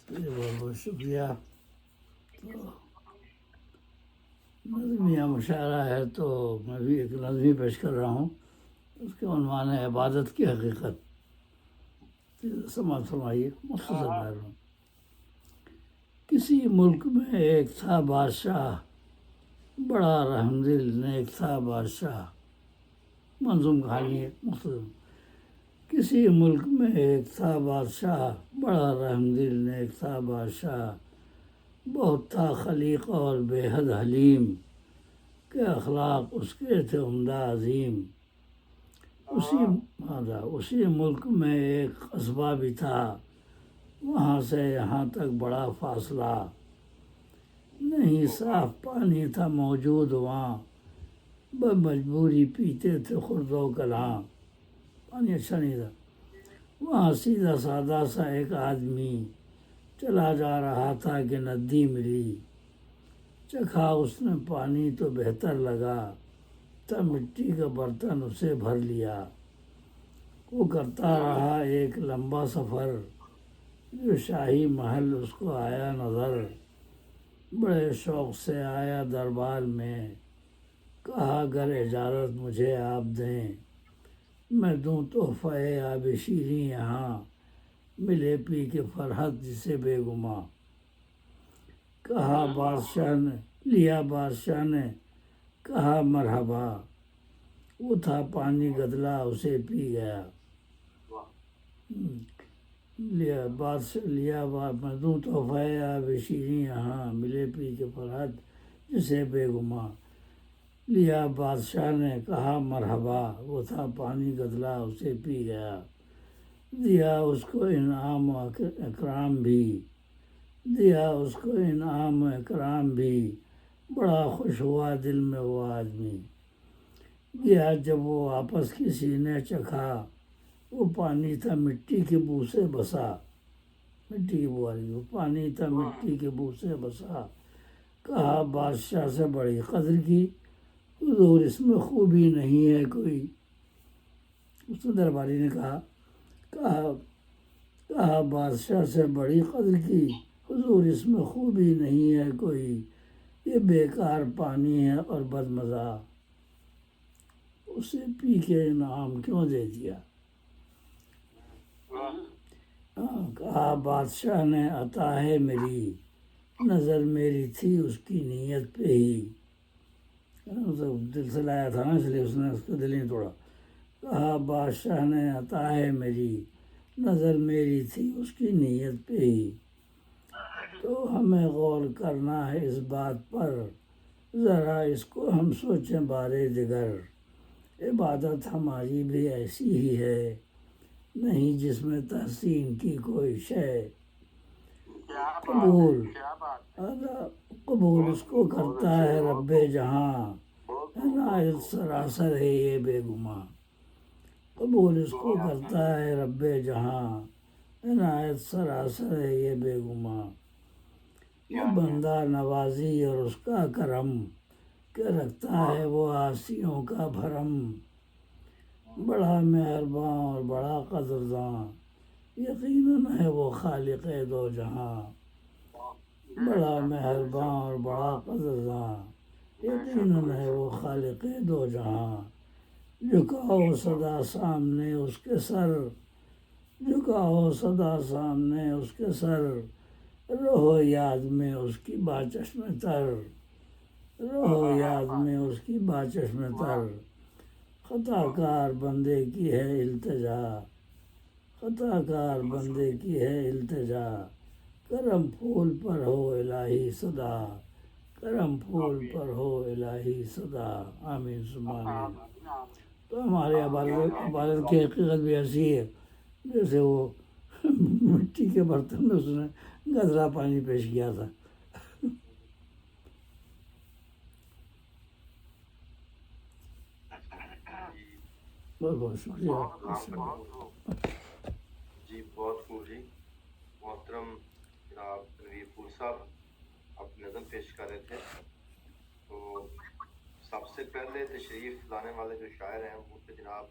جی بہت بہت شکریہ. تو نظمیہ مشاعرہ ہے تو میں بھی ایک نظمی پیش کر رہا ہوں. اس کا عنوان ہے عبادت کی حقیقت. سماعت فرمائیے مختصر میں. کسی ملک میں ایک تھا بادشاہ، بڑا رحم دل نیک تھا بادشاہ. منظوم کہانی ہے مختصر. کسی ملک میں ایک تھا بادشاہ، بڑا رحم دل نیک تھا بادشاہ. بہت تھا خلیق اور بے حد حلیم، کہ اخلاق اس کے تھے عمدہ عظیم. اسی ملک میں ایک قصبہ بھی تھا، وہاں سے یہاں تک بڑا فاصلہ. نہیں صاف پانی تھا موجود وہاں، بمجبوری پیتے تھے خرد و کلاں. پانی اچھا نہیں تھا. وہاں سیدھا سادہ سا ایک آدمی چلا جا رہا تھا کہ ندی ملی. چکھا اس نے پانی تو بہتر لگا، تب مٹی کا برتن اسے بھر لیا. وہ کرتا رہا ایک لمبا سفر، جو شاہی محل اس کو آیا نظر. بڑے شوق سے آیا دربار میں، کہا اگر اجازت مجھے آپ دیں، میں دوں تحفہ آب شیریں یہاں. ملے پی کے فرحت جسے بے گماں. کہا بادشاہ نے لیا بادشاہ نے کہا مرحبا. وہ تھا پانی گدلا اسے پی گیا. میں دوں تحفہ آب شیریں یہاں، ملے پی کے فرحت جسے بے گماں. لیا بادشاہ نے کہا مرحبا. وہ تھا پانی گدلا اسے پی گیا. دیا اس کو انعام و اکرام بھی، دیا اس کو انعام و اکرام بھی. بڑا خوش ہوا دل میں وہ آدمی. گیا جب وہ واپس کسی نے چکھا، وہ پانی تھا مٹی کے بو سے بسا. مٹی کی بو آ رہی، وہ پانی تھا مٹی کے بو سے بسا. کہا بادشاہ سے بڑی قدر کی، حضور اس میں خوبی نہیں ہے کوئی. اس نے درباری نے کہا بادشاہ سے بڑی قدر کی، حضور اس میں خوبی نہیں ہے کوئی. یہ بیکار پانی ہے اور بدمزہ، اسے پی کے انعام کیوں دے دیا. کہا بادشاہ نے عطا ہے میری، نظر میری تھی اس کی نیت پہ ہی. دل سے لایا تھا نا، اس لیے اس نے اس کا دل نہیں توڑا. کہا بادشاہ نے عطا ہے میری، نظر میری تھی اس کی نیت پہ ہی. تو ہمیں غور کرنا ہے اس بات پر، ذرا اس کو ہم سوچیں بارے دیگر. عبادت ہماری بھی ایسی ہی ہے، نہیں جس میں تحسین کی کوئی شے. قبول اس کو کرتا ہے رب جہاں، عنایت سراسر ہے یہ بے گماں. قبول اس کو کرتا ہے رب جہاں، عنایت سراسر ہے یہ بے گماں. یہ بندہ نوازی اور اس کا کرم، کہ رکھتا ہے وہ عاصیوں کا بھرم. بڑا مہرباں اور بڑا قدرداں، یقیناً ہے وہ خالق دو جہاں. بڑا مہرباں اور بڑا قدرداں، یقیناً ہے وہ خالق دو جہاں. جھکاؤ صدا سامنے اس کے سر، جھکاؤ صدا سامنے اس کے سر. رہو یاد میں اس کی باچشم تر، رہو یاد میں اس کی باچشم تر. خطا کار بندے کی ہے التجا، خطا کار بندے کی ہے التجا. کرم پھول پر ہو الہی صدا، کرم پھول پر ہو الہی صدا. آمین ثم آمین. تو ہمارے عبادت کی حقیقت بھی ایسی ہے جیسے وہ مٹی کے برتن میں اس نے گدلا پانی پیش کیا تھا. بہت بہت شکریہ. جی بہت خوب جی. محترم جناب تنویر پور صاحب، آپ نظم پیش کر رہے تھے. تو سب سے پہلے تشریف لانے والے جو شاعر ہیں وہ تھے جناب